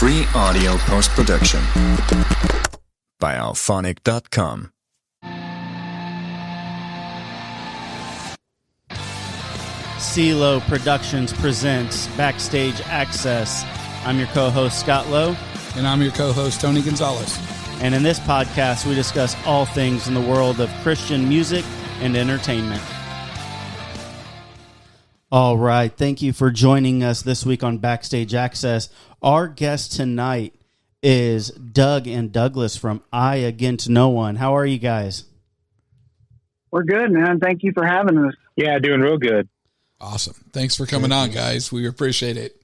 Free audio post-production by alphonic.com. CeeLo Productions presents Backstage Access. I'm your co-host, Scott Lowe. And I'm your co-host, Tony Gonzalez. And in this podcast, we discuss all things in the world of Christian music and entertainment. All right. Thank you for joining us this week on Backstage Access. Our guest tonight is Doug and Douglas from I Against No One. How are you guys? We're good, man. Thank you for having us. Yeah, doing real good. Awesome. Thanks for coming on, guys. We appreciate it.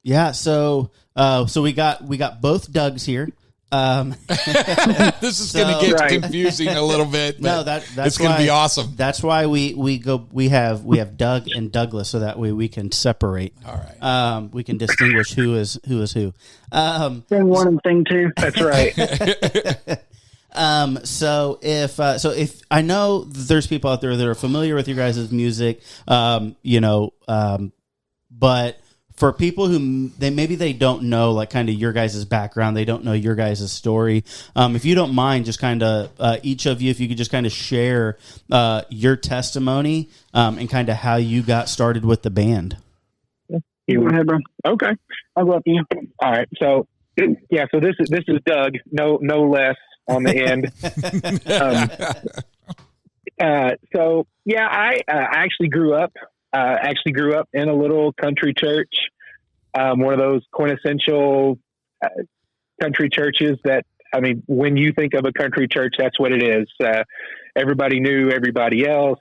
Yeah, so we got both Dougs here. This is going to get confusing a little bit. But no, that's it's going to be awesome. That's why we have Doug and Douglas, so that way we can separate. All right. We can distinguish who is who. Thing one and thing two. That's right. So if I know there's people out there that are familiar with your guys' music, but for people who they don't know, like, kind of your guys' background, they don't know your guys' story. If you don't mind, just kind of each of you, if you could just kind of share your testimony and kind of how you got started with the band. Go ahead, bro. Okay, I'll go up to you. All right. So yeah, so this is Doug. No less on the end. So yeah, I actually grew up in a little country church, one of those quintessential country churches that, I mean, when you think of a country church, that's what it is. Everybody knew everybody else.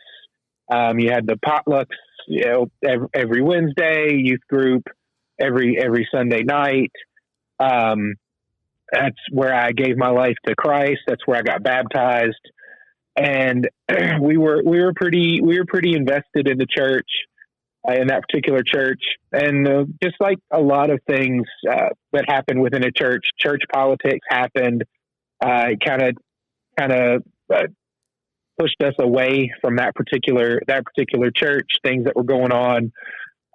You had the potlucks, every Wednesday, youth group every Sunday night. That's where I gave my life to Christ. That's where I got baptized. And we were pretty invested in the church, in that particular church. And just like a lot of things that happen within a church politics happened. It kind of pushed us away from that particular church, things that were going on.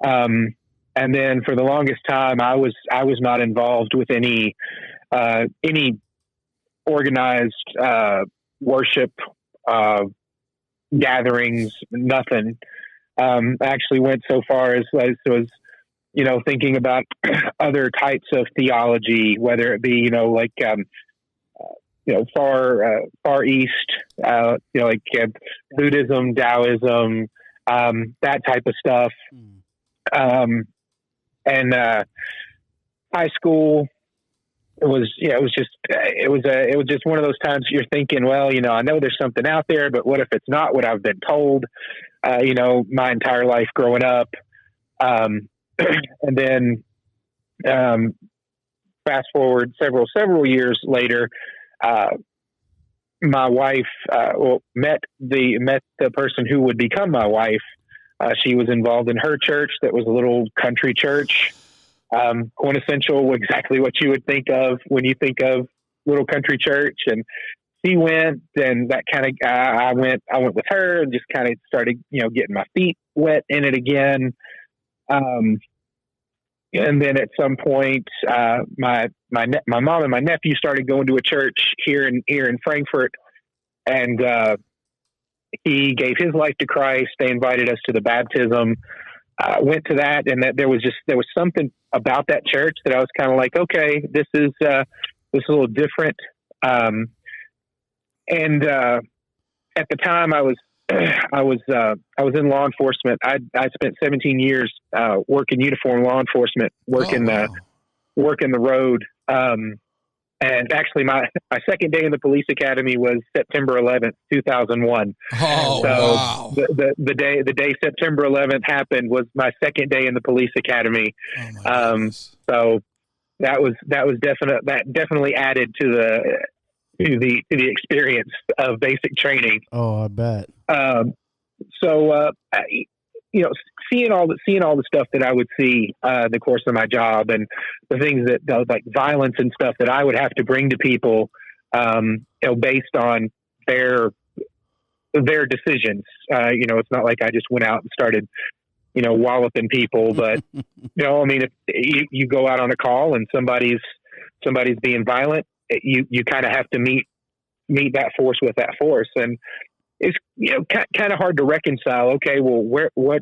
And then for the longest time, I was not involved with any organized worship gatherings, nothing. I actually went so far as was, thinking about other types of theology, whether it be, Far East, like Buddhism, Taoism, that type of stuff. And high school, it was just one of those times you're thinking, well, I know there's something out there, but what if it's not what I've been told, my entire life growing up. And then, fast forward several years later, my wife, met the person who would become my wife. She was involved in her church that was a little country church. Quintessential, exactly what you would think of when you think of little country church. And she went, and that kind of, I went with her and just kind of started, getting my feet wet in it again. And then at some point, my mom and my nephew started going to a church here in Frankfurt, and he gave his life to Christ. They invited us to the baptism. Went to that, and that there was something about that church that I was kind of like, okay, this is a little different. And at the time, I was in law enforcement. I spent 17 years working uniform law enforcement, working the road. And actually, my second day in the police academy was September 11th, 2001. Oh, so wow! The day September 11th happened was my second day in the police academy. Oh, so that definitely added to the experience of basic training. Oh, I bet. Seeing all the stuff that I would see in the course of my job, and the things that like violence and stuff that I would have to bring to people, based on their decisions. It's not like I just went out and started walloping people. But, I mean, if you go out on a call and somebody's being violent, you kind of have to meet that force with that force. And it's, kind of hard to reconcile. Okay, well,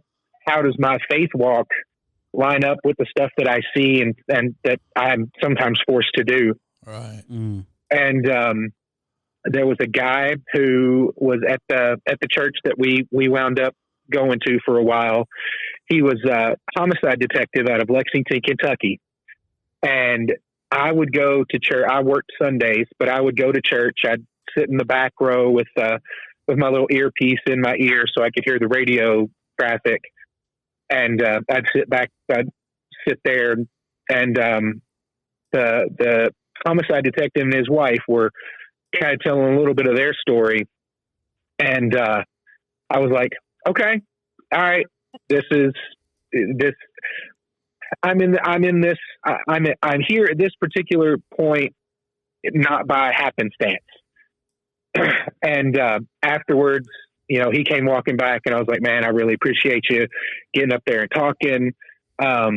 how does my faith walk line up with the stuff that I see and that I'm sometimes forced to do? Right. Mm. And, there was a guy who was at the church that we wound up going to for a while. He was a homicide detective out of Lexington, Kentucky. And I would go to church. I worked Sundays, but I would go to church. I'd sit in the back row with my little earpiece in my ear so I could hear the radio traffic. And I'd sit there, and the homicide detective and his wife were kind of telling a little bit of their story. And I was like, okay, all right, I'm here at this particular point, not by happenstance. And afterwards, he came walking back, and I was like, man, I really appreciate you getting up there and talking. I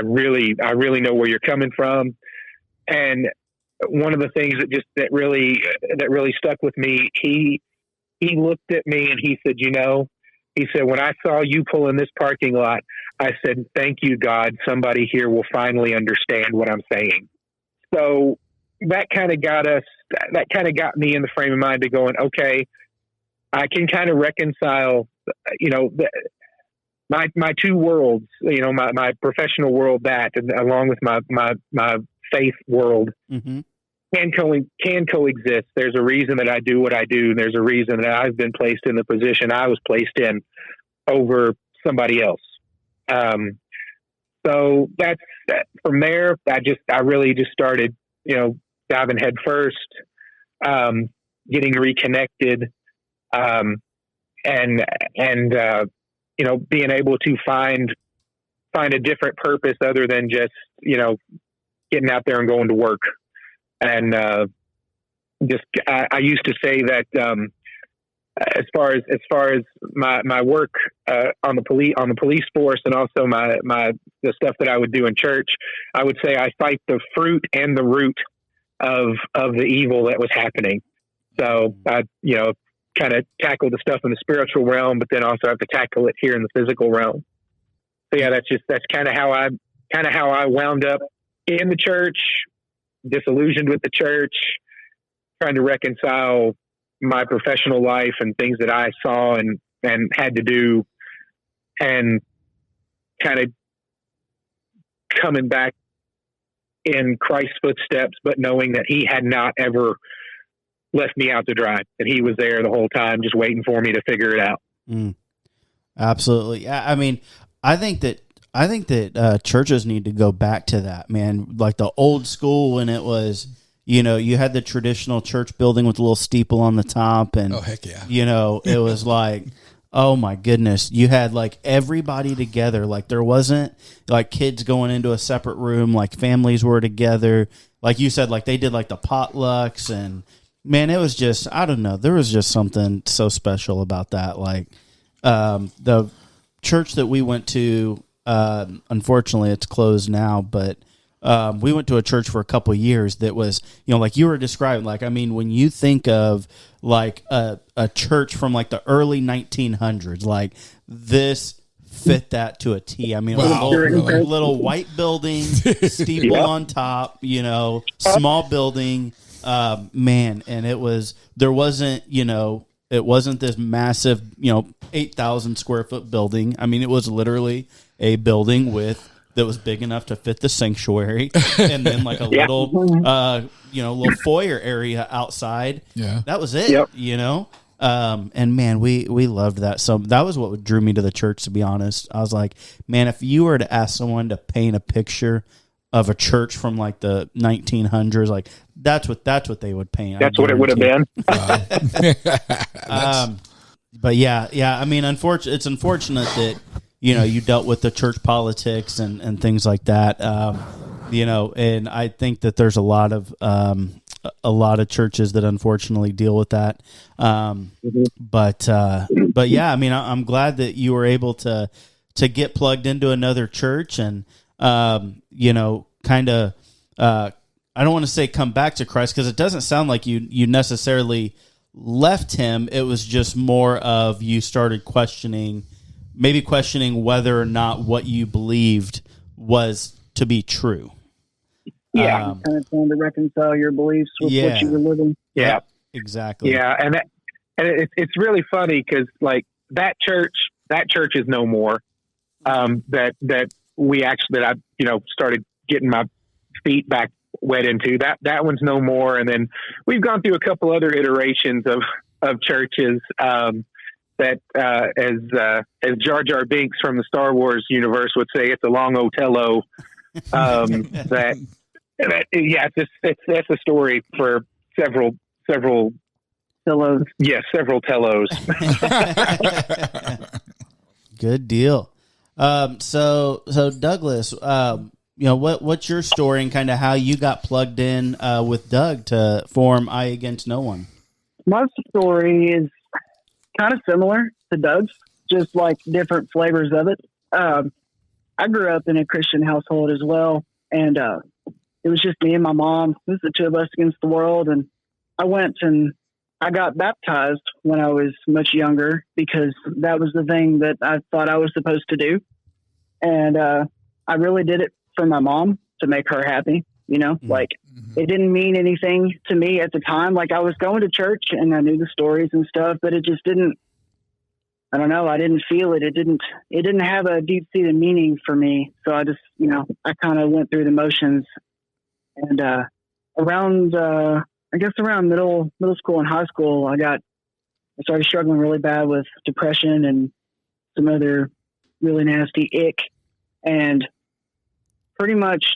really know where you're coming from. And one of the things that really stuck with me, he looked at me and he said, he said, when I saw you pull in this parking lot, I said, thank you, God, somebody here will finally understand what I'm saying. So that kind of got me in the frame of mind to going, okay, I can kind of reconcile, my two worlds, my professional world, and along with my faith world, mm-hmm. can coexist. There's a reason that I do what I do. There's a reason that I've been placed in the position I was placed in over somebody else. So that's from there. I really just started, diving head first, getting reconnected, and being able to find a different purpose other than just, getting out there and going to work. And I used to say that as far as my work on the police force, and also the stuff that I would do in church, I would say I fight the fruit and the root of the evil that was happening. So I kind of tackle the stuff in the spiritual realm, but then also have to tackle it here in the physical realm. So yeah, that's kind of how I wound up in the church, disillusioned with the church, trying to reconcile my professional life and things that I saw and had to do, and kind of coming back in Christ's footsteps, but knowing that he had not ever left me out to dry, that he was there the whole time, just waiting for me to figure it out. Absolutely. I mean, I think that churches need to go back to that, man. Like the old school, when it was, you had the traditional church building with a little steeple on the top, and oh heck yeah, it was like, oh my goodness, you had like everybody together. Like there wasn't like kids going into a separate room. Like families were together. Like you said, like they did like the potlucks, and man, it was just, I don't know, there was just something so special about that. Like the church that we went to. Unfortunately, it's closed now, but we went to a church for a couple of years that was, like you were describing, like, I mean, when you think of like a church from like the early 1900s, like this fit that to a T. I mean, wow, little white building, steeple on top, small building, man. And there wasn't this massive, 8,000 square foot building. I mean, it was literally a building that was big enough to fit the sanctuary, and then like a little, little foyer area outside. Yeah, that was it. Yep. And man, we loved that. So that was what drew me to the church. To be honest, I was like, man, if you were to ask someone to paint a picture of a church from like the 1900s, like that's what they would paint. That's what it would have been. But yeah. I mean, it's unfortunate that you dealt with the church politics and things like that. And I think that there's a lot of a lot of churches that unfortunately deal with that. But yeah, I mean, I'm glad that you were able to get plugged into another church and, kind of, I don't want to say come back to Christ, because it doesn't sound like you necessarily left him. It was just more of you started questioning whether or not what you believed was to be true. Yeah, kind of trying to reconcile your beliefs with what you were living. Yeah, exactly. Yeah, and it's really funny because like that church is no more. That I started getting my feet back wet into that one's no more. And then we've gone through a couple other iterations of churches that as Jar Jar Binks from the Star Wars universe would say, it's a long Otello. That's a story for several Tellos. Yes, several Tellos. Good deal. So Douglas, what's your story and kind of how you got plugged in with Doug to form I Against No One? My story is kind of similar to Doug's, just like different flavors of it. I grew up in a Christian household as well, and it was just me and my mom. It was the two of us against the world, and I went and I got baptized when I was much younger because that was the thing that I thought I was supposed to do. And I really did it for my mom to make her happy. Like it didn't mean anything to me at the time. Like I was going to church and I knew the stories and stuff, but it just didn't, I don't know. I didn't feel it. It didn't have a deep seated meaning for me. So I just, I kind of went through the motions. And around middle school and high school, I started struggling really bad with depression and some other really nasty ick. And pretty much,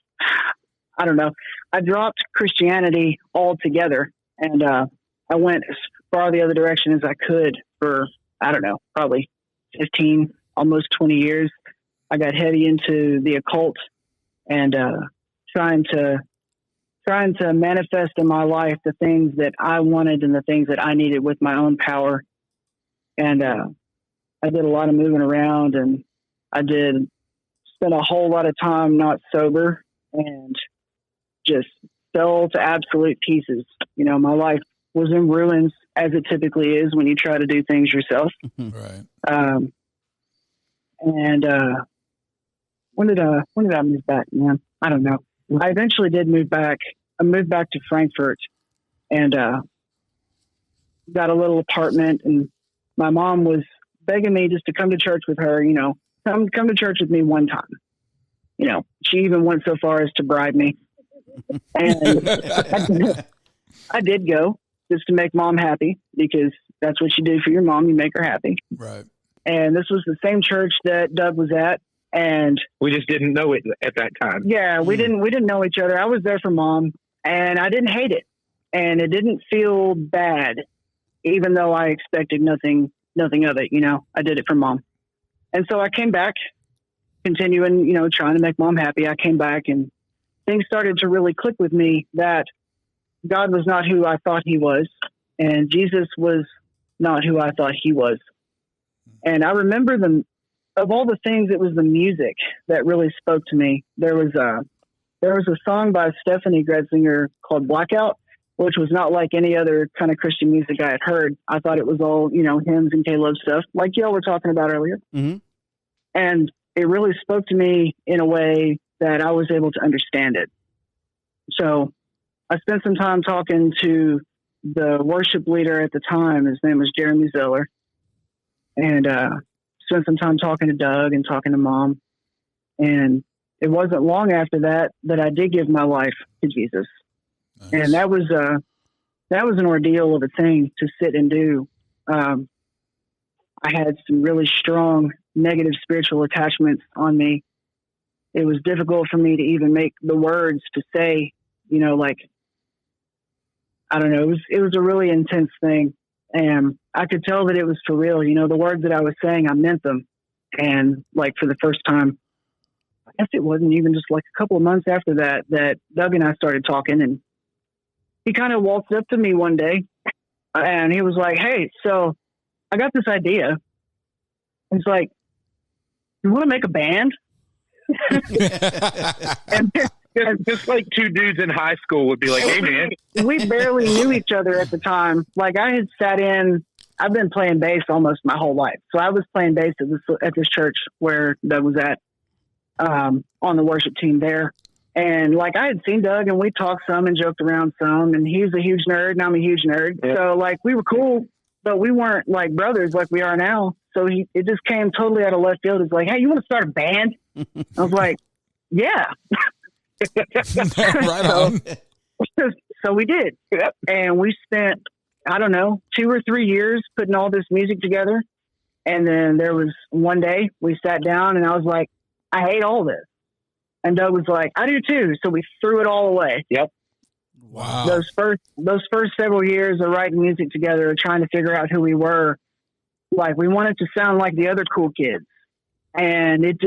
I don't know, I dropped Christianity altogether. And I went as far the other direction as I could for, I don't know, probably 15, almost 20 years. I got heavy into the occult and trying to manifest in my life the things that I wanted and the things that I needed with my own power. And I did a lot of moving around, and I did spend a whole lot of time not sober and just fell to absolute pieces. My life was in ruins, as it typically is when you try to do things yourself. Right. And when did I move back, man? I don't know. I eventually did move back. I moved back to Frankfurt and got a little apartment, and my mom was begging me just to come to church with her, come to church with me one time. She even went so far as to bribe me. And I did go just to make mom happy, because that's what you do for your mom. You make her happy. Right. And this was the same church that Doug was at. And we just didn't know it at that time. Yeah, we didn't know each other. I was there for mom, and I didn't hate it, and it didn't feel bad, even though I expected nothing of it. I did it for mom. And so I came back, continuing, trying to make mom happy. I came back, and things started to really click with me that God was not who I thought he was, and Jesus was not who I thought he was. And I remember of all the things, it was the music that really spoke to me. There was a song by Stephanie Gretzinger called Blackout, which was not like any other kind of Christian music I had heard. I thought it was all, hymns and K-Love stuff, like y'all were talking about earlier. Mm-hmm. And it really spoke to me in a way that I was able to understand it. So I spent some time talking to the worship leader at the time. His name was Jeremy Zeller. And spent some time talking to Doug and talking to mom. And it wasn't long after that I did give my life to Jesus. Nice. And that was an ordeal of a thing to sit and do. I had some really strong negative spiritual attachments on me. It was difficult for me to even make the words to say, I don't know. It was a really intense thing. And I could tell that it was for real. The words that I was saying, I meant them. And like for the first time, I guess it wasn't even just like a couple of months after that Doug and I started talking, and he kind of walked up to me one day and he was like, "Hey, so I got this idea." He's like, "You want to make a band?" and just like two dudes in high school would be like, "Hey, man." We barely knew each other at the time. Like, I've been playing bass almost my whole life. So I was playing bass at this church where Doug was at, on the worship team there. And like, I had seen Doug and we talked some and joked around some, and he's a huge nerd and I'm a huge nerd. Yeah. So like, we were cool, but we weren't like brothers like we are now. So it just came totally out of left field. It's like, "Hey, you want to start a band?" I was like, "Yeah." Right on. So we did. Yep. And we spent, I don't know, 2 or 3 years putting all this music together. And then there was one day we sat down and I was like, "I hate all this." And Doug was like, "I do too." So we threw it all away. Yep. Wow. Those first several years of writing music together, trying to figure out who we were, like, we wanted to sound like the other cool kids. And it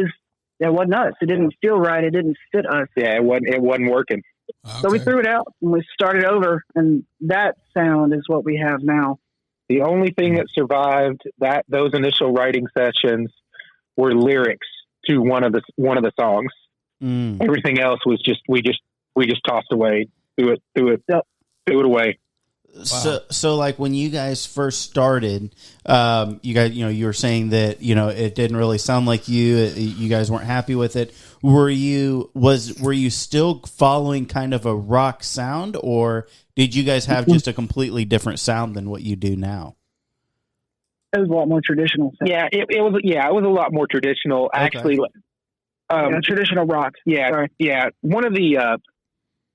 wasn't us. It didn't feel right. It didn't fit us. Yeah, it wasn't working. Okay. So we threw it out and we started over, and that sound is what we have now. The only thing that survived those initial writing sessions were lyrics to one of the songs. Everything else was just we just tossed away, threw it away. Wow. So like when you guys first started, you guys, you were saying that, it didn't really sound like you guys weren't happy with it. Were you still following kind of a rock sound, or did you guys have just a completely different sound than what you do now? It was a lot more traditional. Yeah, it was a lot more traditional, actually. Traditional rock. Yeah. Sorry. Yeah. One of the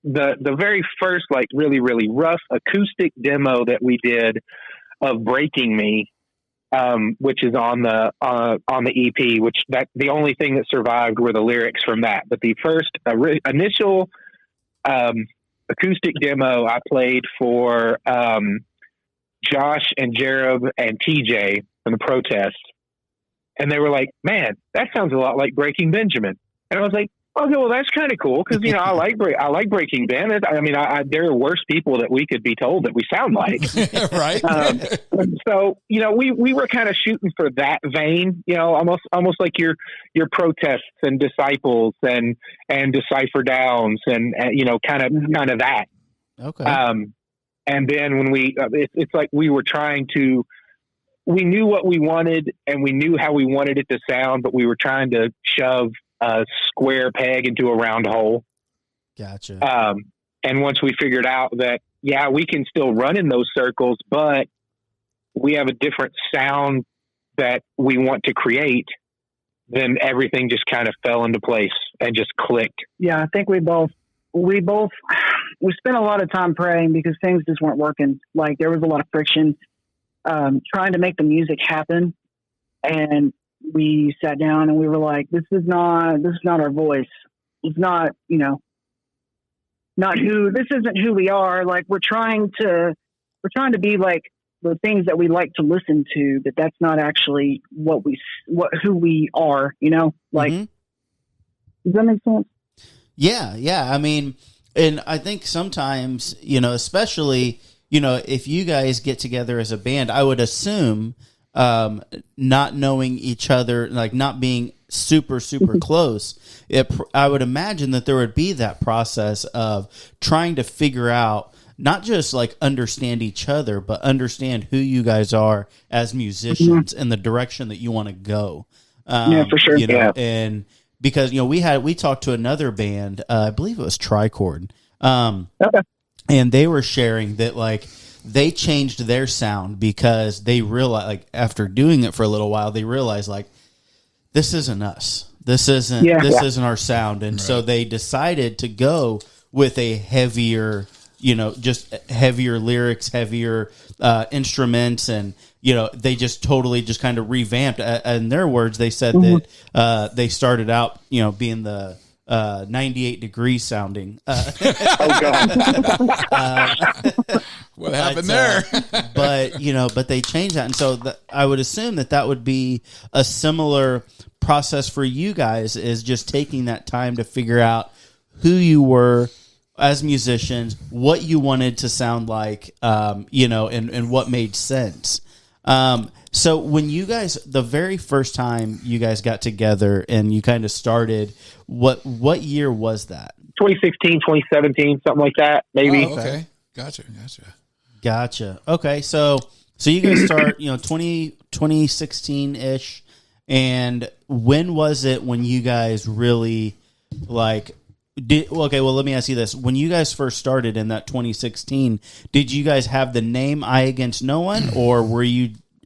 very first, like, really, really rough acoustic demo that we did of Breaking Me, which is on the EP, the only thing that survived were the lyrics from that. But the first initial acoustic demo I played for Josh and Jared and TJ from the Protest. And they were like, "Man, that sounds a lot like Breaking Benjamin." And I was like, "Okay, well, that's kind of cool because I like Breaking Ben. I mean, there are worse people that we could be told that we sound like, right?" So we were kind of shooting for that vein, almost like your Protests and Disciples and Decipher Downs and kind of that. Okay. And then when it's like we were trying to. We knew what we wanted and we knew how we wanted it to sound, but we were trying to shove a square peg into a round hole. Gotcha. And once we figured out that, yeah, we can still run in those circles, but we have a different sound that we want to create, then everything just kind of fell into place and just clicked. Yeah, I think we spent a lot of time praying because things just weren't working. Like, there was a lot of friction. Trying to make the music happen, and we sat down and we were like, this is not our voice. It's not, this isn't who we are. Like, we're trying to be like the things that we like to listen to, but that's not actually who we are, like, Does that make sense? Yeah. I mean, and I think sometimes, especially, if you guys get together as a band, I would assume, not knowing each other, like not being super, super close, I would imagine that there would be that process of trying to figure out, not just like understand each other, but understand who you guys are as musicians and the direction that you want to go. Yeah, for sure. And because, we talked to another band, I believe it was Tricord. Okay. And they were sharing that, like, they changed their sound because they realized, like, after doing it for a little while, they realized, like, this isn't us. This isn't our sound. And so they decided to go with a heavier, just heavier lyrics, heavier instruments. And, they just totally just kind of revamped. In their words, they said that they started out, being the 98 degrees sounding. Oh God! What happened there? but they changed that, and so I would assume that would be a similar process for you guys, is just taking that time to figure out who you were, as musicians, what you wanted to sound like, and what made sense. So when you guys, the very first time you guys got together and you kind of started, what year was that? 2016, 2017, something like that, maybe. Oh, okay. Gotcha. Okay. So you guys start, 2016 ish. And when was it when you guys really let me ask you this. When you guys first started in that 2016, did you guys have the name Eye Against No One, or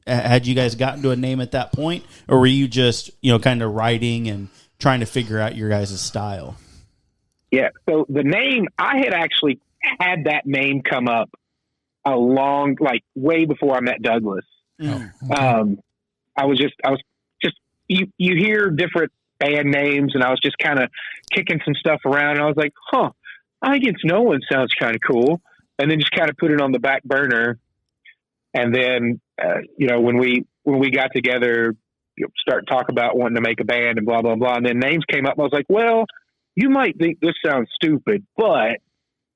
had you guys gotten to a name at that point, or were you just, kind of writing and trying to figure out your guys' style? Yeah. So the name, I had actually had that name come up way before I met Douglas. Oh, okay. I was just, you hear different band names, and I was just kind of kicking some stuff around, and I was like, Eye Against No One sounds kind of cool. And then just kind of put it on the back burner. And then, when we got together, start talk about wanting to make a band and blah, blah, blah. And then names came up. I was like, well, you might think this sounds stupid, but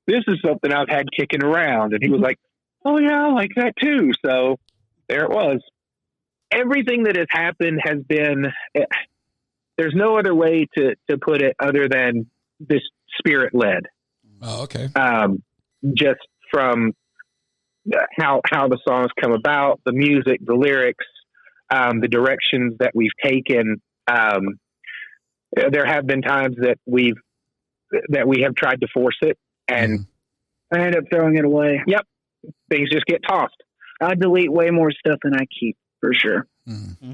this is something I've had kicking around. And he was like, oh yeah, I like that too. So there it was. Everything that has happened has been, there's no other way to put it other than this spirit led. Oh, okay. Just from how the songs come about, the music, the lyrics, the directions that we've taken. There have been times that we have tried to force it, and I end up throwing it away. Yep. Things just get tossed. I delete way more stuff than I keep, for sure. Mm-hmm.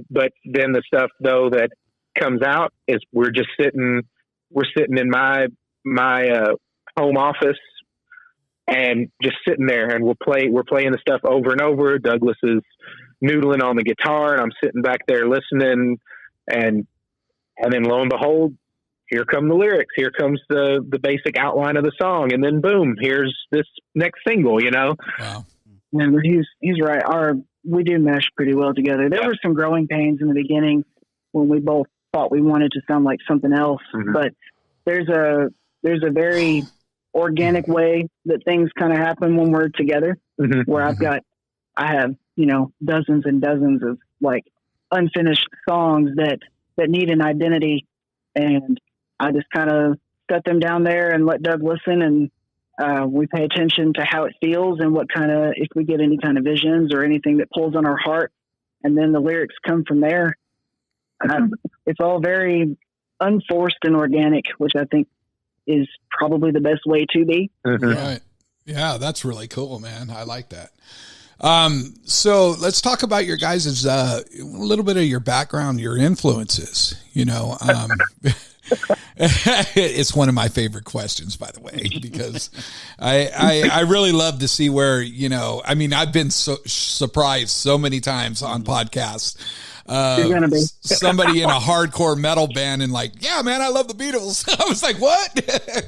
But then the stuff though that comes out is we're sitting in my home office and just sitting there, and we're playing the stuff over and over. Douglas is noodling on the guitar, and I'm sitting back there listening, and then lo and behold, here come the lyrics. Here comes the basic outline of the song, and then boom, here's this next single. Wow. Yeah, but he's right. We do mesh pretty well together. There were some growing pains in the beginning when we both thought we wanted to sound like something else, but there's a very organic way that things kind of happen when we're together, where I have, dozens and dozens of like unfinished songs that need an identity, and I just kind of set them down there and let Doug listen, and we pay attention to how it feels and if we get any kind of visions or anything that pulls on our heart, and then the lyrics come from there. It's all very unforced and organic, which I think is probably the best way to be. Right. Yeah, that's really cool, man. I like that. So let's talk about your guys' a little bit of your background, your influences, It's one of my favorite questions, by the way, because I really love to see where, I've been so surprised so many times on podcasts. Somebody in a hardcore metal band and like, yeah, man, I love the Beatles. I was like, what?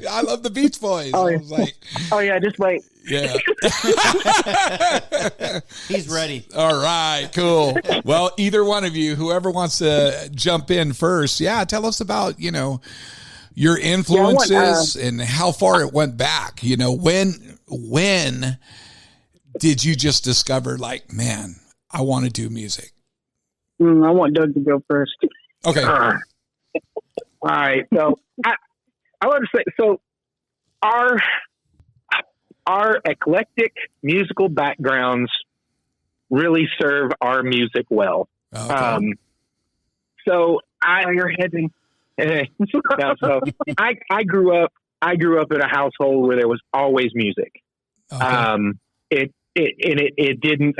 I love the Beach Boys. Oh, yeah. I was like, oh yeah, just wait. Yeah. He's ready. All right, cool. Well, either one of you, whoever wants to jump in first. Yeah. Tell us about, your influences and how far it went back. When did you just discover like, man, I want to do music? I want Doug to go first. Okay. All right. So I want to say, so our eclectic musical backgrounds really serve our music well. Okay. So you're hedging. So I grew up in a household where there was always music. Okay. It didn't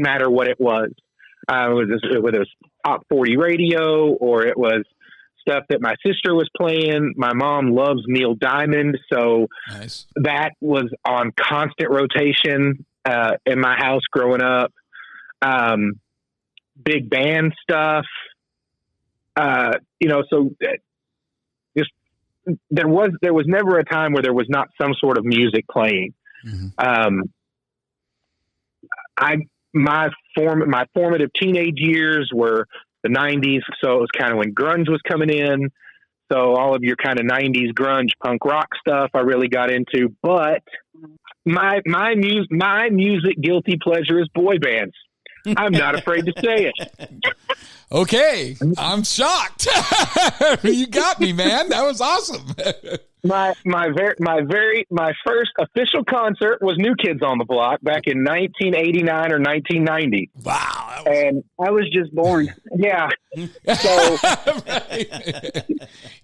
matter what it was. Whether it was top 40 radio or it was stuff that my sister was playing. My mom loves Neil Diamond, so nice. That was on constant rotation in my house growing up. Big band stuff, so just there was never a time where there was not some sort of music playing. Mm-hmm. My formative teenage years were the 90s, so it was kind of when grunge was coming in. So all of your kind of 90s grunge punk rock stuff I really got into. But my music guilty pleasure is boy bands. I'm not afraid to say it. Okay, I'm shocked. You got me, man. That was awesome. My first official concert was New Kids on the Block back in 1989 or 1990. Wow. And I was just born. yeah. So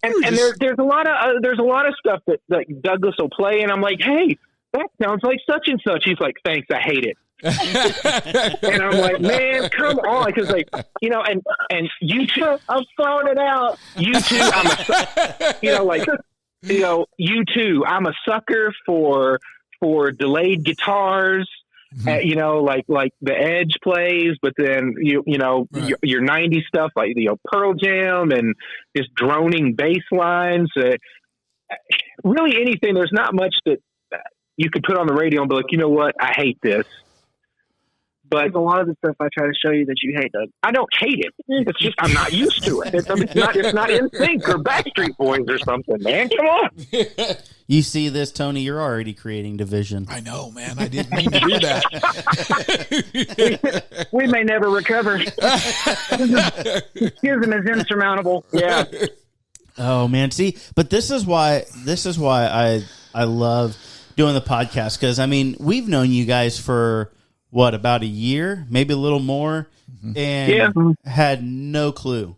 and there's a lot of stuff that Douglas will play, and I'm like, hey, that sounds like such and such. He's like, thanks, I hate it. And I'm like, man, come on, because like, you know, and you two, I'm throwing it out. You two, you two, I'm a sucker for delayed guitars. You know, like the Edge plays, but then your 90s stuff like Pearl Jam and just droning bass lines. Really anything. There's not much that you could put on the radio and be like, you know what, I hate this. But there's a lot of the stuff I try to show you that you hate, Doug. I don't hate it. It's just I'm not used to it. It's not in sync or Backstreet Boys or something, man. Come on. You see this, Tony? You're already creating division. I know, man. I didn't mean to do that. We may never recover. Schism is insurmountable. Yeah. Oh man, see, but this is why I love doing the podcast, because I mean we've known you guys for what, about a year, maybe a little more, and had no clue.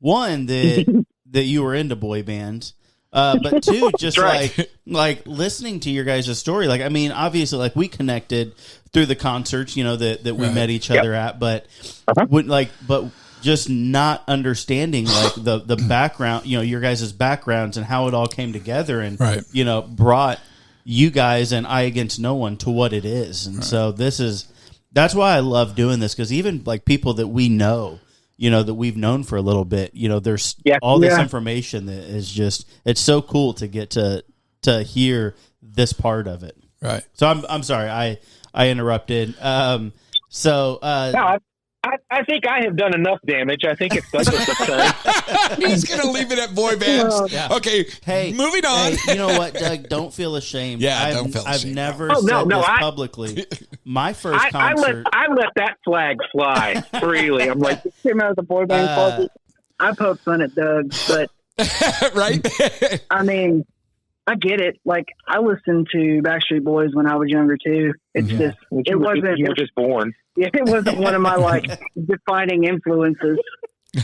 One, that you were into boy bands, but two, just like listening to your guys' story. Like, I mean, obviously, like we connected through the concerts, you know, that we met each other at, but but just not understanding like the background, you know, your guys' backgrounds and how it all came together, and you know, brought you guys and I Against No One to what it is. And so that's why I love doing this, because even like people that we know, you know, that we've known for a little bit, you know, there's all this information that is just, it's so cool to get to hear this part of it. Right. So I'm sorry, I interrupted. No, I think I have done enough damage. I think it's Douglas' turn. He's going to leave it at boy bands. Yeah. Okay, hey, moving on. Hey, you know what, Doug? Don't feel ashamed. Yeah, don't feel ashamed. I've never said this publicly. My first concert. I let that flag fly freely. I'm like, this came out of the boy band. I poke fun at Doug, but right? I mean, I get it. Like, I listened to Backstreet Boys when I was younger too. It's just, it wasn't. You were just born. Yeah, it wasn't one of my like defining influences.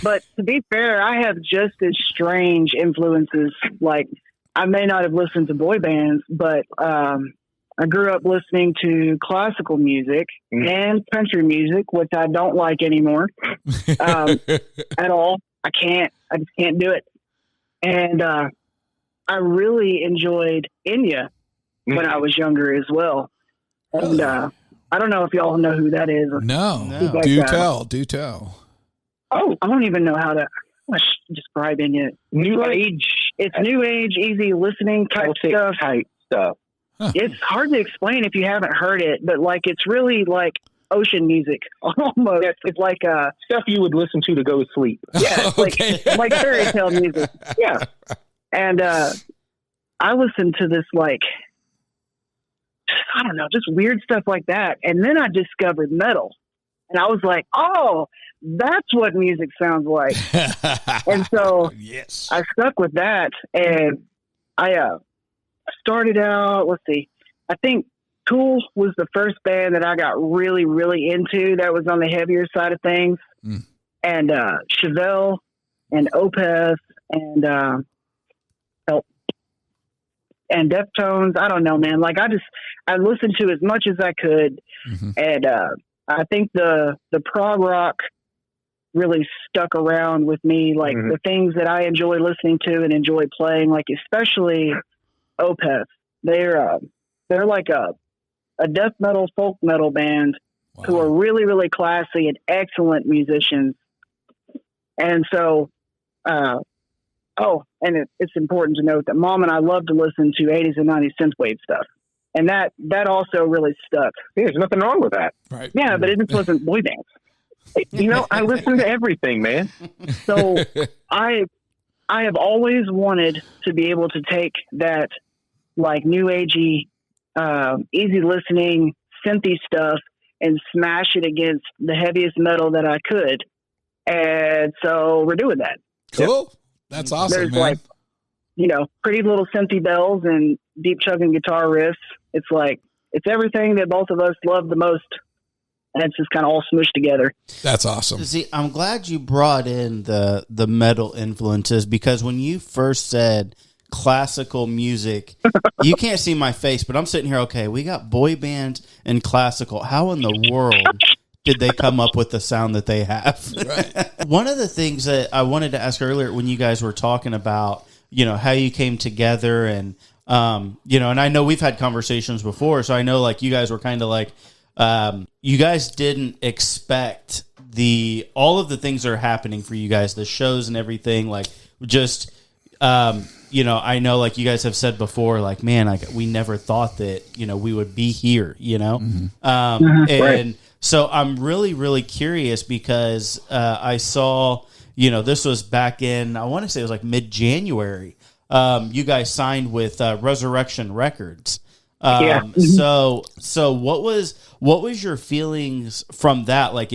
But to be fair, I have just as strange influences. Like, I may not have listened to boy bands, but I grew up listening to classical music and country music, which I don't like anymore at all. I just can't do it. And I really enjoyed Enya when I was younger as well. And I don't know if y'all know who that is. No. Do tell. Oh, I don't even know how to describe Enya. New age. It's new age, easy listening type stuff. Huh. It's hard to explain if you haven't heard it, but like it's really like ocean music almost. It's like stuff you would listen to go to sleep. Yeah, it's like fairy tale music. Yeah. And I listened to this like, I don't know, just weird stuff like that. And then I discovered metal. And I was like, oh, that's what music sounds like. And so I stuck with that. And I started out, let's see, I think Tool was the first band that I got really, really into that was on the heavier side of things. And Chevelle and Opeth and and Deftones. I don't know, man. Like I listened to as much as I could. And I think the prog rock really stuck around with me. Like the things that I enjoy listening to and enjoy playing, like especially Opeth. They're like a death metal, folk metal band who are really, really classy and excellent musicians. And so, and it's important to note that Mom and I love to listen to 80s and 90s synthwave stuff. And that also really stuck. Yeah, there's nothing wrong with that. Right. Yeah, but it just wasn't boy bands. You know, I listen to everything, man. So I I have always wanted to be able to take that like new agey, easy listening synthy stuff and smash it against the heaviest metal that I could. And so we're doing that. Cool. That's awesome, There's man. like, pretty little synthy bells and deep chugging guitar riffs. It's like, it's everything that both of us love the most. And it's just kind of all smooshed together. That's awesome. See, I'm glad you brought in the metal influences, because when you first said classical music, you can't see my face, but I'm sitting here, okay, we got boy bands and classical. How in the world did they come up with the sound that they have? Right. One of the things that I wanted to ask earlier when you guys were talking about, how you came together and, and I know we've had conversations before, so I know like you guys were kind of like, you guys didn't expect all of the things that are happening for you guys, the shows and everything, like just, I know like you guys have said before, like, man, like we never thought that, we would be here, Mm-hmm. and Right. so I'm really, really curious because, I saw, this was back in, I want to say it was like mid-January. You guys signed with, Resurrection Records. Yeah. So what was your feelings from that? Like,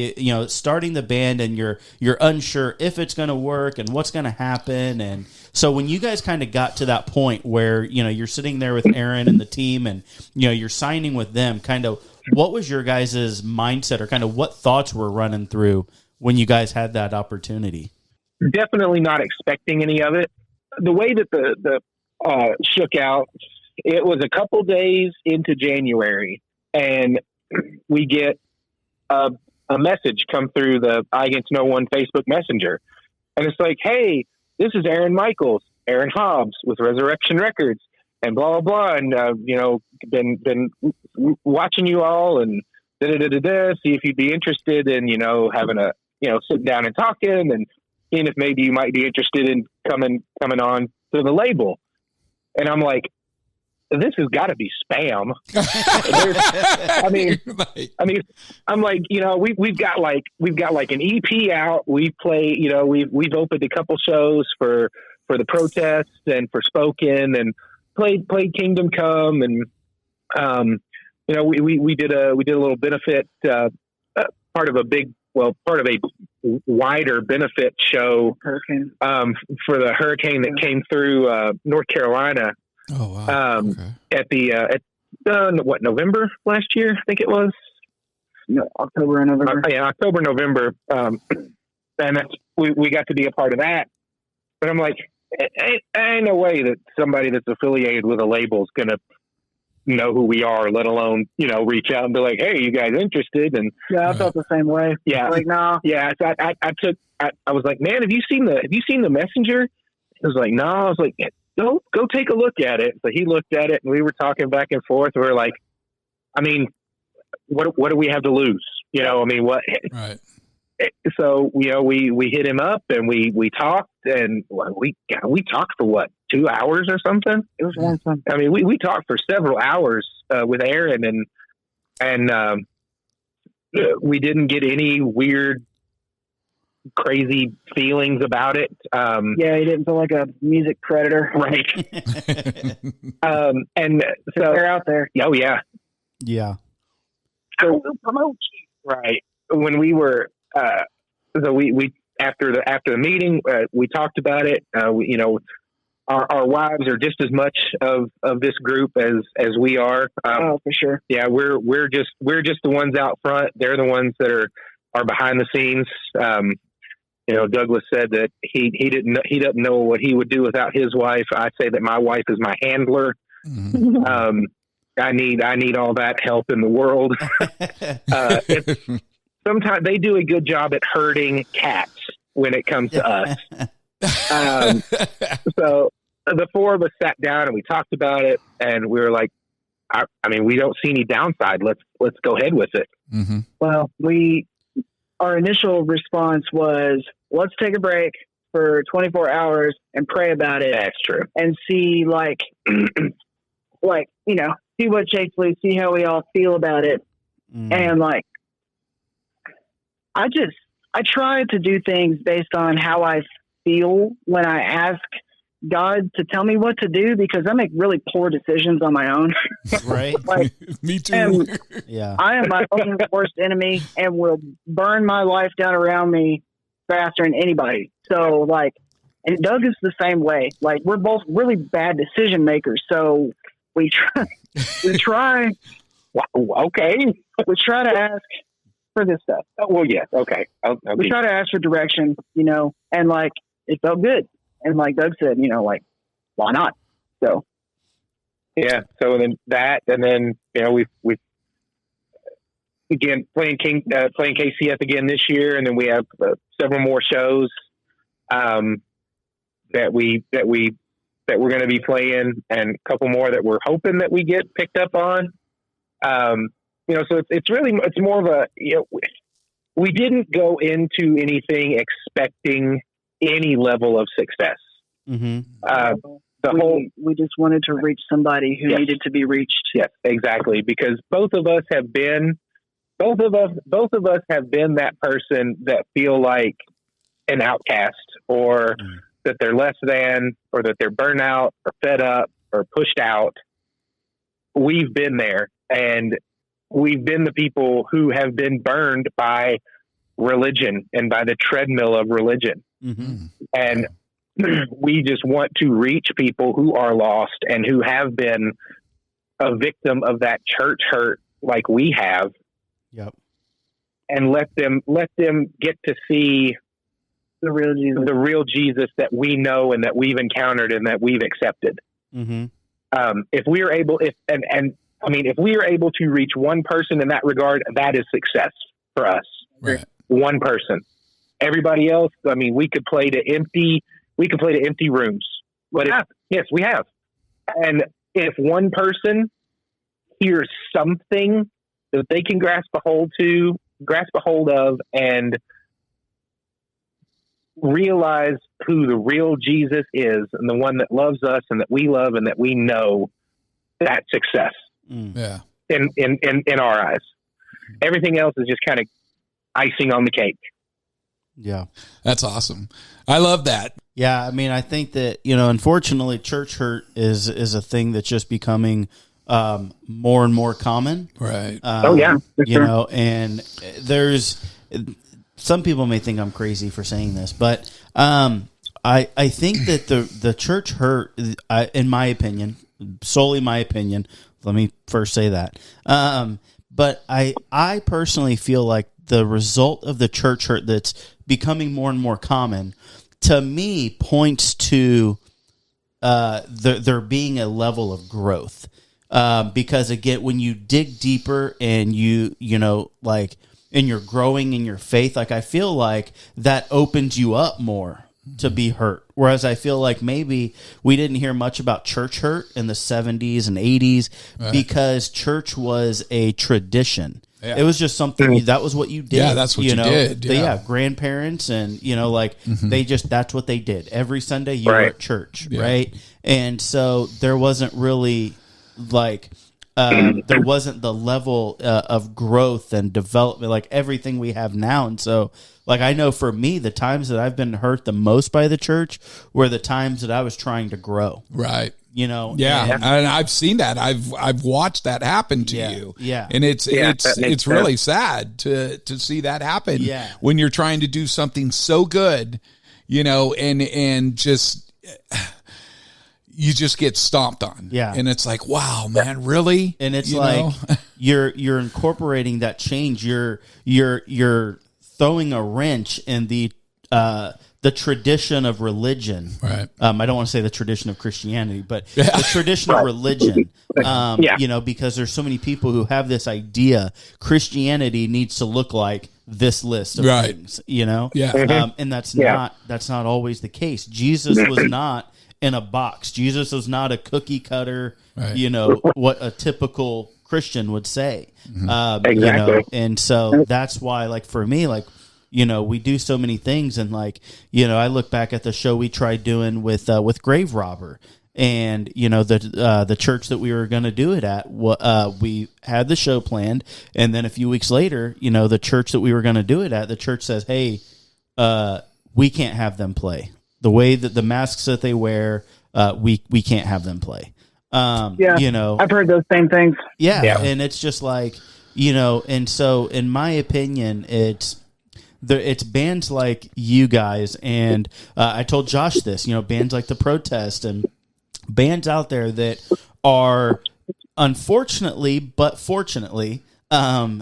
starting the band and you're unsure if it's going to work and what's going to happen. And so when you guys kind of got to that point where, you're sitting there with Aaron and the team and, you're signing with them, kind of what was your guys' mindset, or kind of what thoughts were running through when you guys had that opportunity? Definitely not expecting any of it. The way that the shook out, it was a couple days into January, and we get a message come through the I Against No One Facebook Messenger. And it's like, hey, this is Aaron Hobbs with Resurrection Records, and blah, blah, blah. And, been watching you all and see if you'd be interested in, having sitting down and talking and seeing if maybe you might be interested in coming on to the label. And I'm like, this has got to be spam. I'm like, we've got like an EP out. We play, we've opened a couple shows for the protests and for Spoken, and played Kingdom Come, and we did a little benefit, part of a wider benefit show Hurricane. For the hurricane that came through North Carolina. Oh, wow. Okay. At November last year, I think it was. No, October and November. October, November. And we got to be a part of that. But I'm like, ain't no way that somebody that's affiliated with a label is going to know who we are, let alone, reach out and be like, hey, you guys interested? And yeah, I felt the same way. Yeah. Like, no. Yeah. So I was like, man, have you seen the Messenger? It was like, no. I was like, go take a look at it. So he looked at it, and we were talking back and forth. We were like, I mean, what do we have to lose? What? Right. So, we hit him up, and we talked, and we talked for what, 2 hours or something? It was one fun. I mean, we talked for several hours with Aaron, and we didn't get any weird, crazy feelings about it. Yeah, he didn't feel like a music predator. Right. And so they're out there. Oh yeah. Yeah. So promote you. Right. When we were, so we after the meeting, we talked about it. Our wives are just as much of this group as we are. Oh, for sure. Yeah, we're just the ones out front. They're the ones that are behind the scenes. Douglas said that he doesn't know what he would do without his wife. I say that my wife is my handler. Mm-hmm. I need all that help in the world. Sometimes they do a good job at herding cats when it comes to us. So the four of us sat down and we talked about it, and we were like, I mean, we don't see any downside. Let's go ahead with it. Mm-hmm. Well, our initial response was, let's take a break for 24 hours and pray about it. That's true. And see, see what shakes loose, see how we all feel about it. Mm. And I try to do things based on how I feel when I ask God to tell me what to do, because I make really poor decisions on my own. Right. Like, Me too. and Yeah. I am my own worst enemy and will burn my life down around me faster than anybody. So like, and Doug is the same way. Like, we're both really bad decision makers. So we try, Okay. we try to ask for this stuff. Oh, well, yes. Okay. We try to ask for direction, you know, and like, it felt good. And like Doug said, you know, like, why not? So, yeah. So then that, and then, you know, we've again playing KCF again this year. And then we have several more shows, that we're going to be playing, and a couple more that we're hoping that we get picked up on. You know, so it's more of a, you know, we didn't go into anything expecting any level of success. Mm-hmm. We just wanted to reach somebody who Yes. needed to be reached. Yes, exactly. Because both of us have been that person that feel like an outcast, or that they're less than, or that they're burnt out or fed up or pushed out. We've been there, and we've been the people who have been burned by religion and by the treadmill of religion. Mm-hmm. And we just want to reach people who are lost and who have been a victim of that church hurt like we have. Yep. And let them get to see The real Jesus that we know and that we've encountered and that we've accepted. Mm-hmm. If we are able, if we are able to reach one person in that regard, that is success for us. Right. One person. Everybody else, I mean, we could play to empty rooms. But yes, we have. And if one person hears something that they can grasp a hold of, and realize who the real Jesus is, and the one that loves us and that we love and that we know, that's success. Yeah. In our eyes. Everything else is just kind of icing on the cake. Yeah. That's awesome. I love that. Yeah, I mean, I think that, you know, unfortunately, church hurt is a thing that's just becoming more and more common. Right. Oh yeah, for you sure. know, and there's some people may think I'm crazy for saying this, but I think that the church hurt, in my opinion, solely my opinion. Let me first say that. But I personally feel like the result of the church hurt that's becoming more and more common, to me, points to there being a level of growth. Because again, when you dig deeper and you know, like, and you're growing in your faith, like, I feel like that opens you up more to be hurt. Whereas I feel like maybe we didn't hear much about church hurt in the 70s and 80s because church was a tradition. Yeah. It was just something that was what you did. Yeah, that's what you did. Yeah. Grandparents and, you know, like that's what they did. Every Sunday you were at church, right? And so there wasn't really like there wasn't the level of growth and development like everything we have now. And so, like, I know for me, the times that I've been hurt the most by the church were the times that I was trying to grow. Right. You know. Yeah, and I've seen that. I've watched that happen to you. Yeah. And it's really sad to see that happen. Yeah. When you're trying to do something so good, you know, and just you just get stomped on. Yeah. And it's like, wow, man, really? And it's you like know? you're incorporating that change. You're throwing a wrench in the tradition of religion. Right. I don't want to say the tradition of Christianity, but the tradition of religion. You know, because there's so many people who have this idea Christianity needs to look like this list of things, you know? Yeah. And that's not always the case. Jesus was not in a box. Jesus was not a cookie cutter, you know, what a typical Christian would say. Exactly. You know, and so that's why, like, for me, like, you know, we do so many things, and like, you know, I look back at the show we tried doing with Grave Robber, and you know, the church that we were going to do it at, we had the show planned, and then a few weeks later, you know, the church that we were going to do it at, the church says, hey, we can't have them play. the way that the masks that they wear, we can't have them play. You know, I've heard those same things. Yeah. And it's just like, you know, and so in my opinion, it's bands like you guys, and I told Josh this, you know, bands like The Protest and bands out there that are unfortunately, but fortunately,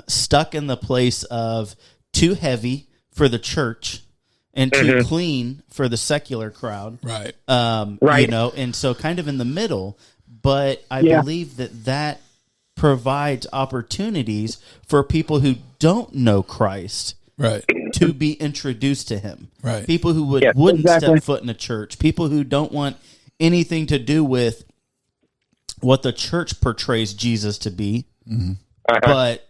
stuck in the place of too heavy for the church and too clean for the secular crowd. Right. You know, and so kind of in the middle, but I believe that provides opportunities for people who don't know Christ to be introduced to him. Right. People who wouldn't step foot in a church, people who don't want anything to do with what the church portrays Jesus to be. But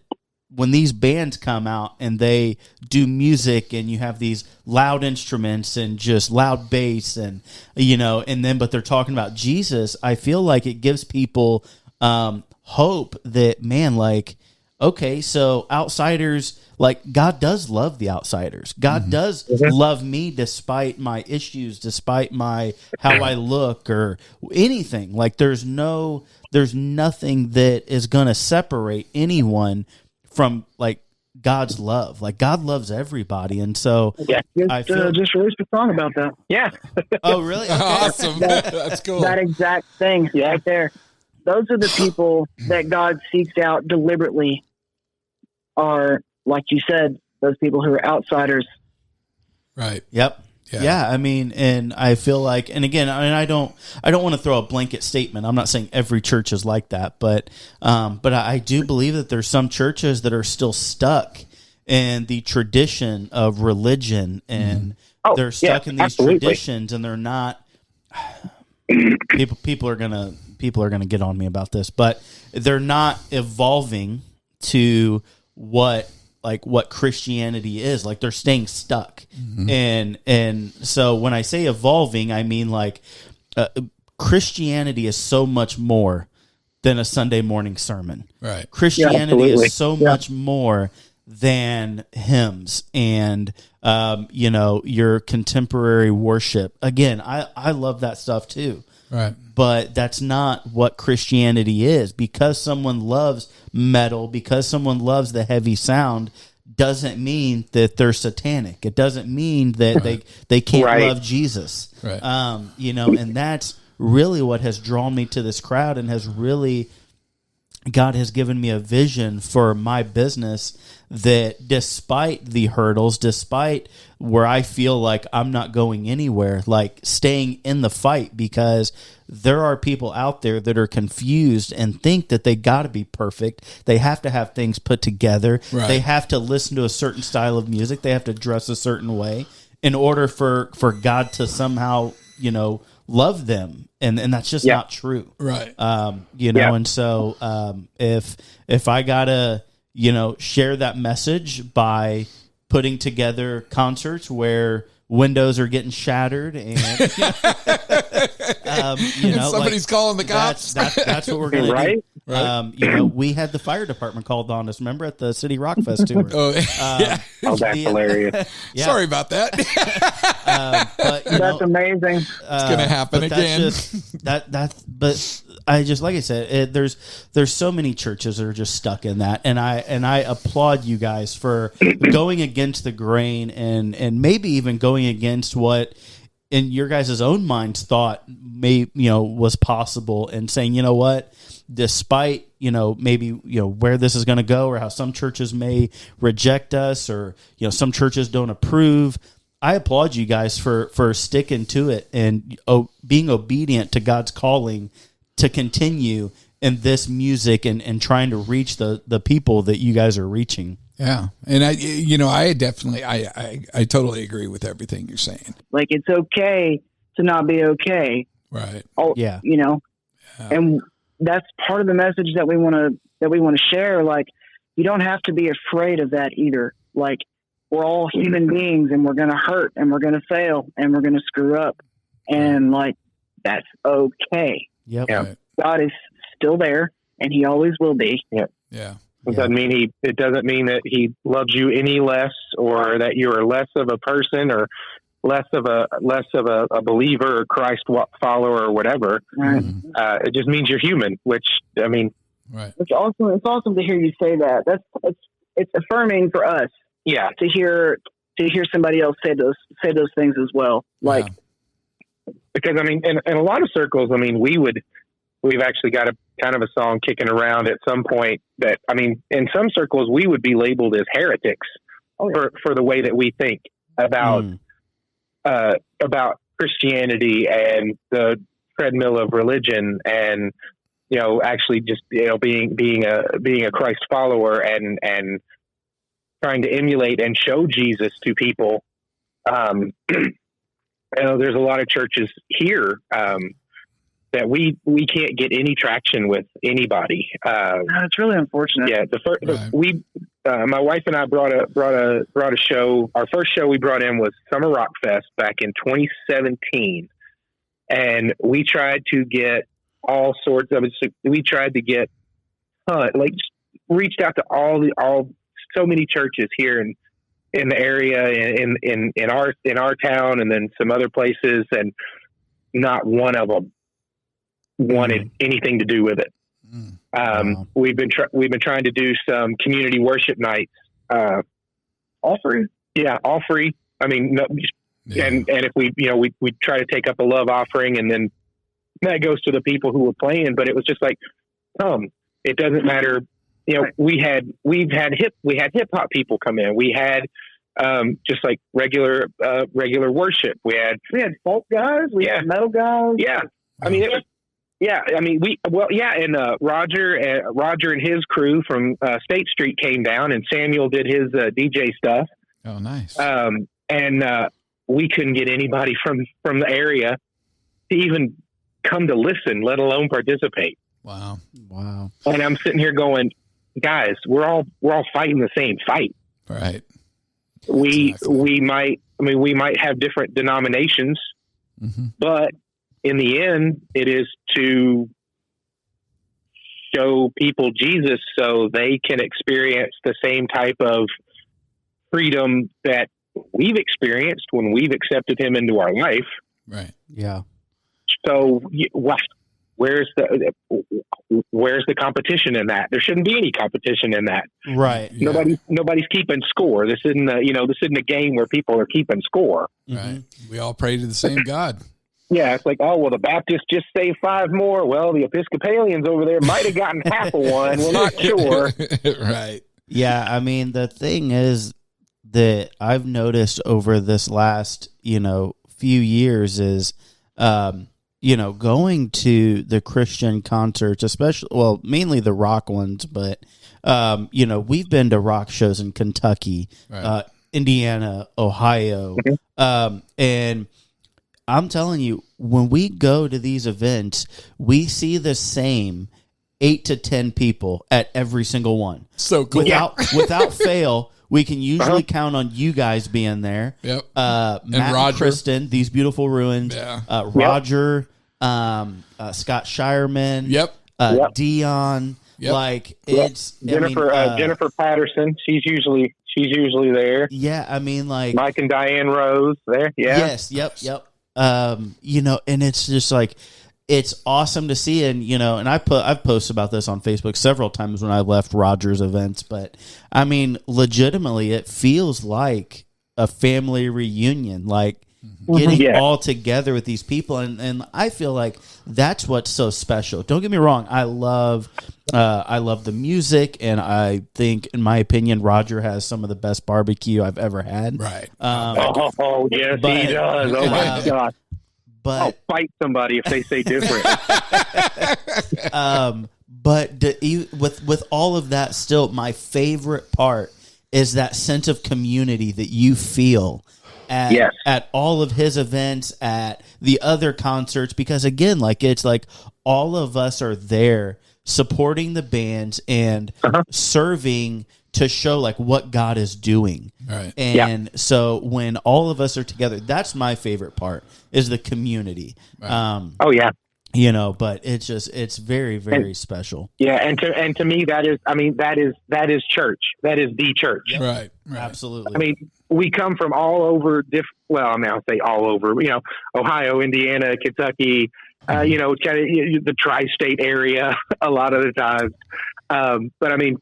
when these bands come out and they do music and you have these loud instruments and just loud bass and, you know, and then, but they're talking about Jesus, I feel like it gives people hope that, man, like, okay, so outsiders, like, God does love the outsiders. God does love me despite my issues, despite my, how I look or anything. Like, there's nothing that is going to separate anyone from, like, God's love. Like, God loves everybody. And so I feel just released a song about that. Yeah. Oh, really? Okay. Awesome. That's cool. That exact thing right there. Those are the people that God seeks out deliberately, are, like you said, those people who are outsiders. Right. Yep. Yeah. I mean, and I feel like, and again, I mean, I don't want to throw a blanket statement. I'm not saying every church is like that, but I do believe that there's some churches that are still stuck in the tradition of religion, and they're stuck in these traditions, and they're not. People are gonna get on me about this, but they're not evolving to what Christianity is. Like, they're staying stuck. And so when I say evolving, I mean, like, Christianity is so much more than a Sunday morning sermon. Right. Christianity is so much more than hymns and, you know, your contemporary worship. Again, I love that stuff too. Right. But that's not what Christianity is. Because someone loves metal, because someone loves the heavy sound, doesn't mean that they're satanic. It doesn't mean that they can't love Jesus. Right. You know, and that's really what has drawn me to this crowd, and has really, God has given me a vision for my business that, despite the hurdles, despite where I feel like I'm not going anywhere, like, staying in the fight, because there are people out there that are confused and think that they got to be perfect. They have to have things put together. Right. They have to listen to a certain style of music. They have to dress a certain way in order for God to somehow, you know, love them. And that's just not true. Right. You know, and so if I gotta, you know, share that message by putting together concerts where windows are getting shattered and you know, somebody's like, calling the cops. That's what we're gonna do. Right. You know, we had the fire department called on us. Remember, at the City Rock Fest tour? That's hilarious. Sorry about that. But that's amazing. It's gonna happen again. But I just, like I said, there's so many churches that are just stuck in that, and I applaud you guys for going against the grain and maybe even going against what in your guys' own minds thought was possible, and saying, you know what, despite, you know, maybe, you know, where this is going to go, or how some churches may reject us, or, you know, some churches don't approve. I applaud you guys for sticking to it and being obedient to God's calling to continue in this music and trying to reach the people that you guys are reaching. Yeah. And I totally agree with everything you're saying. Like, it's okay to not be okay. Right. Yeah. You know, and that's part of the message that we want to share. Like, you don't have to be afraid of that either. Like, we're all human beings, and we're going to hurt, and we're going to fail, and we're going to screw up. And, like, that's okay. Yep. Yeah. Right. God is still there, and he always will be. Yeah. Yeah. It doesn't mean that he loves you any less, or that you're less of a person, or less of a believer or Christ follower or whatever. Right. It just means you're human, which, I mean, Right. It's awesome to hear you say that. It's affirming for us. Yeah. To hear somebody else say those things as well. Like, because I mean, in a lot of circles, I mean, we've actually got a kind of a song kicking around at some point that, I mean, in some circles we would be labeled as heretics for the way that we think about Christianity and the treadmill of religion, and actually just being a Christ follower and trying to emulate and show Jesus to people. There's a lot of churches here that we can't get any traction with anybody. It's really unfortunate. Yeah, my wife and I brought a show. Our first show we brought in was Summer Rock Fest back in 2017, and we tried to get all sorts of. We tried to get, reached out to so many churches here in the area, in our town, and then some other places, and not one of them wanted anything to do with it. Wow. We've been trying to do some community worship nights, all free. Yeah, all free. I mean, no, and if we try to take up a love offering, and then that goes to the people who were playing. But it was just like, it doesn't matter. We had hip hop people come in. We had just like regular worship. We had folk guys. We had metal guys. Yeah, I mean, and Roger and his crew from State Street came down, and Samuel did his DJ stuff. Oh, nice. And we couldn't get anybody from the area to even come to listen, let alone participate. Wow. And I'm sitting here going, guys, we're all fighting the same fight. Right. We might have different denominations, but in the end, it is to show people Jesus so they can experience the same type of freedom that we've experienced when we've accepted him into our life. Right. Yeah. So where's the competition in that? There shouldn't be any competition in that. Right. Yeah. Nobody's keeping score. This isn't a game where people are keeping score. Right. We all pray to the same God. Yeah, it's like, oh, well, the Baptists just saved 5 more. Well, the Episcopalians over there might have gotten half of one. We're not sure. Right. Yeah, I mean, the thing is that I've noticed over this last, few years is, going to the Christian concerts, especially, mainly the rock ones, but, we've been to rock shows in Kentucky, right. Indiana, Ohio, and I'm telling you, when we go to these events, we see the same 8 to 10 people at every single one. So cool. Without fail, we can usually count on you guys being there. Yep. Matt and Kristen, These Beautiful Ruins. Yeah. Roger, Scott Shireman. Yep. Dion. Yep. Like it's Jennifer Patterson. She's usually there. Yeah, I mean, like Mike and Diane Rose there. Yeah. Yes. Yep. And it's just like, it's awesome to see. And, and I've posted about this on Facebook several times when I left Roger's events, but I mean, legitimately, it feels like a family reunion, like getting all together with these people. And I feel like that's what's so special. Don't get me wrong. I love the music, and I think, in my opinion, Roger has some of the best barbecue I've ever had. Right. Yes, he does. Oh my God. But I'll fight somebody if they say different. But with all of that, still, my favorite part is that sense of community that you feel at all of his events, at the other concerts, because again, like it's like all of us are there supporting the bands and serving to show like what God is doing. Right. And so when all of us are together, that's my favorite part, is the community. Right. But it's very, very special. Yeah. And to me, that is church. That is the church. Yep. Right. Absolutely. I mean, we come from all over I'll say all over, Ohio, Indiana, Kentucky, kind of the tri-state area a lot of the times. But I mean,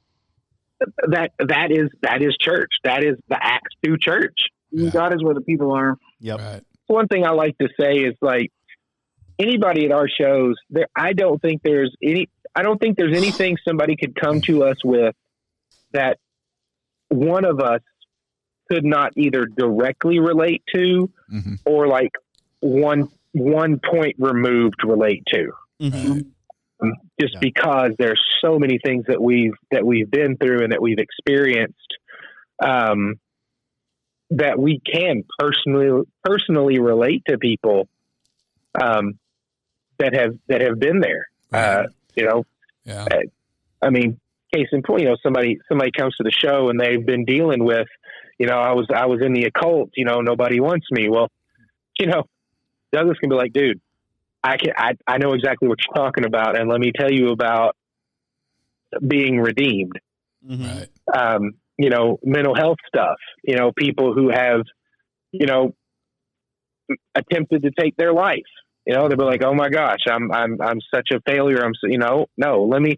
that is church. That is the Acts 2 church. Yeah. God is where the people are. Yep. Right. One thing I like to say is, like, anybody at our shows, I don't think there's anything somebody could come to us with that one of us could not either directly relate to or like one point removed relate to. Mm-hmm. Just because there's so many things that we've been through and that we've experienced, that we can personally relate to people, that have been there. Yeah. I mean, case in point, somebody comes to the show and they've been dealing with, I was in the occult, nobody wants me. Well, Douglas can be like, dude, I know exactly what you're talking about. And let me tell you about being redeemed. Mm-hmm. Right. Mental health stuff, people who have, attempted to take their life. They'll be like, oh my gosh, I'm such a failure. No, let me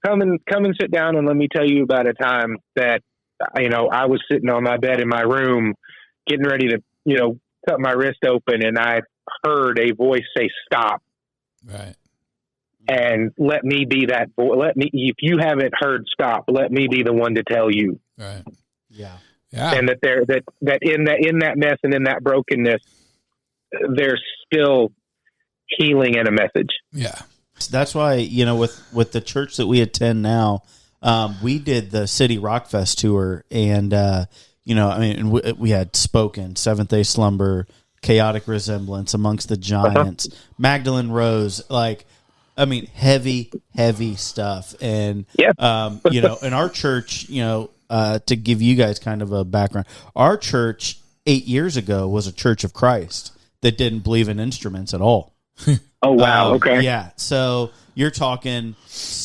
come and sit down and let me tell you about a time that, I was sitting on my bed in my room getting ready to, cut my wrist open, and I heard a voice say, stop. Right. And let me be that voice. If you haven't heard stop, let me be the one to tell you. Right. Yeah. Yeah. And that in that mess and in that brokenness, there's still healing and a message. Yeah. That's why, with the church that we attend now, we did the City Rock Fest tour, and, we had Spoken, Seventh Day Slumber, Chaotic Resemblance, Amongst the Giants, Magdalene Rose, heavy stuff. And, in our church, to give you guys kind of a background, our church 8 years ago was a Church of Christ that didn't believe in instruments at all. Oh, wow. Okay. Yeah. So you're talking,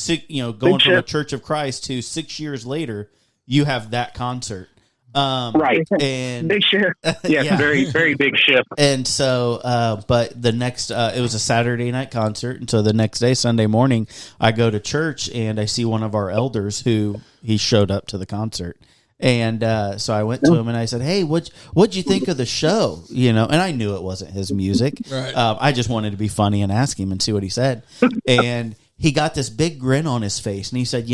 going from a Church of Christ to 6 years later, you have that concert. Right. And big shift. Yes, yeah. Very, very big shift. And so, but the next, it was a Saturday night concert. And so the next day, Sunday morning, I go to church and I see one of our elders who he showed up to the concert. And so I went to him and I said, hey, what'd you think of the show? And I knew it wasn't his music. Right. I just wanted to be funny and ask him and see what he said. And he got this big grin on his face. And he said,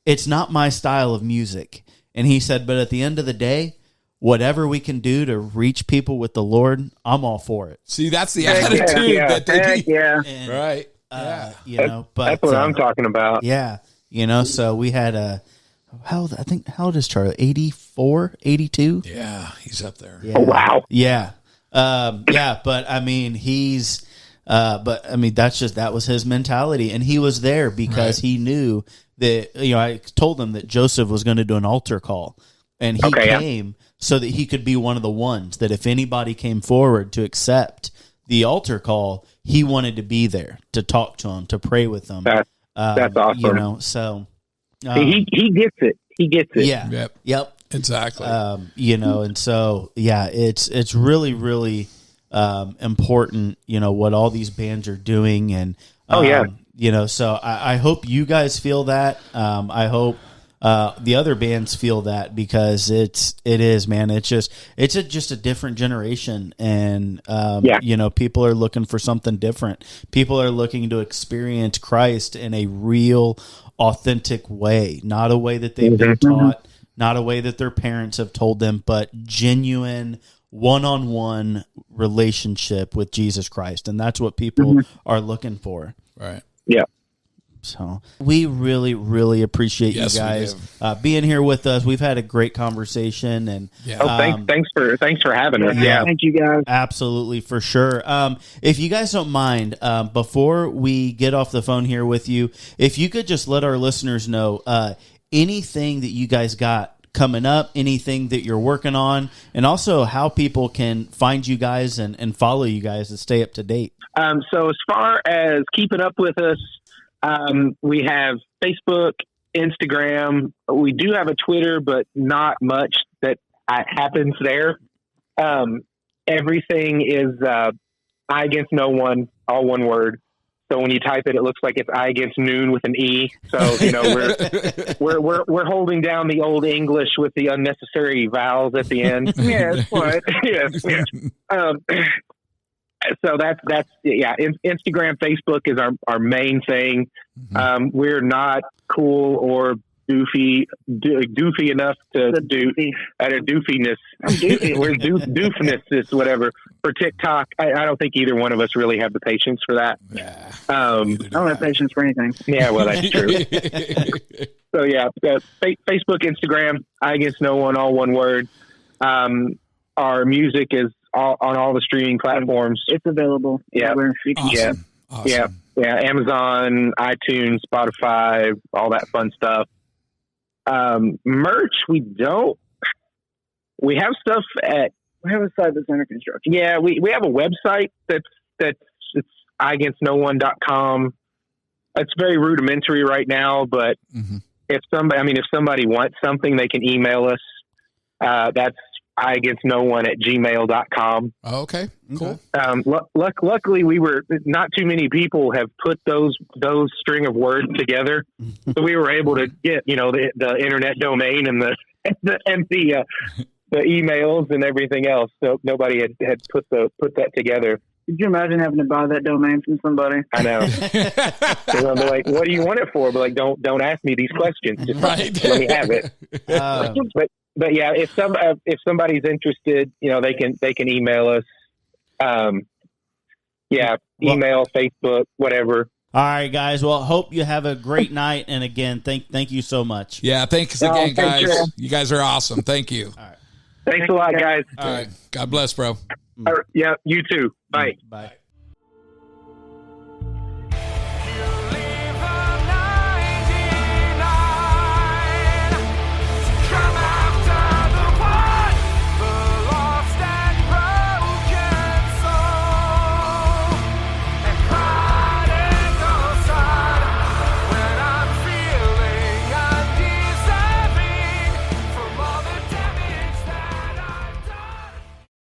it's not my style of music. And he said, but at the end of the day, whatever we can do to reach people with the Lord, I'm all for it. See, that's the attitude that they do. Yeah. And, Right. But that's what I'm talking about. Yeah. So we had how old is Charlie? 84, 82? Yeah, he's up there. Yeah. Oh, wow. Yeah. But I mean, that was his mentality. And he was there because he knew that, I told him that Joseph was going to do an altar call, and he came so that he could be one of the ones that if anybody came forward to accept the altar call, he wanted to be there to talk to him, to pray with them. That's awesome. He gets it. He gets it. Yeah. Yep. Exactly. And so, it's really, really important, what all these bands are doing. And, so I hope you guys feel that. I hope the other bands feel that, because it is, man. It's just a different generation. And, people are looking for something different. People are looking to experience Christ in a real, authentic way, not a way that they've been taught, not a way that their parents have told them, but genuine one-on-one relationship with Jesus Christ. And that's what people are looking for. Right. Yeah. So we really, really appreciate you guys being here with us. We've had a great conversation, and thanks for having us. Yeah, thank you guys. Absolutely, for sure. If you guys don't mind, before we get off the phone here with you, if you could just let our listeners know anything that you guys got coming up, anything that you're working on, and also how people can find you guys and follow you guys and stay up to date. So as far as keeping up with us, we have Facebook, Instagram. We do have a Twitter, but not much that happens there. Everything is I against no one, all one word. So when you type it, it looks like it's I against noon with an E. So we're holding down the old English with the unnecessary vowels at the end. Yes, but yes. So that's Instagram, Facebook is our main thing. We're not cool or doofy enough to do at a doofiness. We're doofiness, whatever. For TikTok, I don't think either one of us really have the patience for that. Yeah, I don't have patience for anything. Yeah, well, that's true. So yeah, Facebook, Instagram, I against no one, all one word. Our music is on all the streaming platforms. It's available. Yeah, awesome. Yeah, Amazon, iTunes, Spotify, all that fun stuff. Merch, we don't. We have stuff we have a site that's under construction. Yeah, we have a website that's it's igainstnoone.com. It's very rudimentary right now, but if somebody wants something, they can email us. That's igainstnoone@gmail.com. Oh, okay, cool. Luckily, we were not too many people have put those string of words together, so we were able to get the internet domain and the emails and everything else. So nobody had put that together. Could you imagine having to buy that domain from somebody? I know. They're like, "What do you want it for?" But like, don't ask me these questions. Just let me have it. But yeah, if somebody's interested, they can email us. Email, Facebook, whatever. All right, guys. Well, hope you have a great night. And again, thank you so much. Yeah, thanks again, guys. You guys are awesome. Thank you. All right. Thanks a lot, guys. All right. God bless, bro. Yeah, you too. Bye. Bye.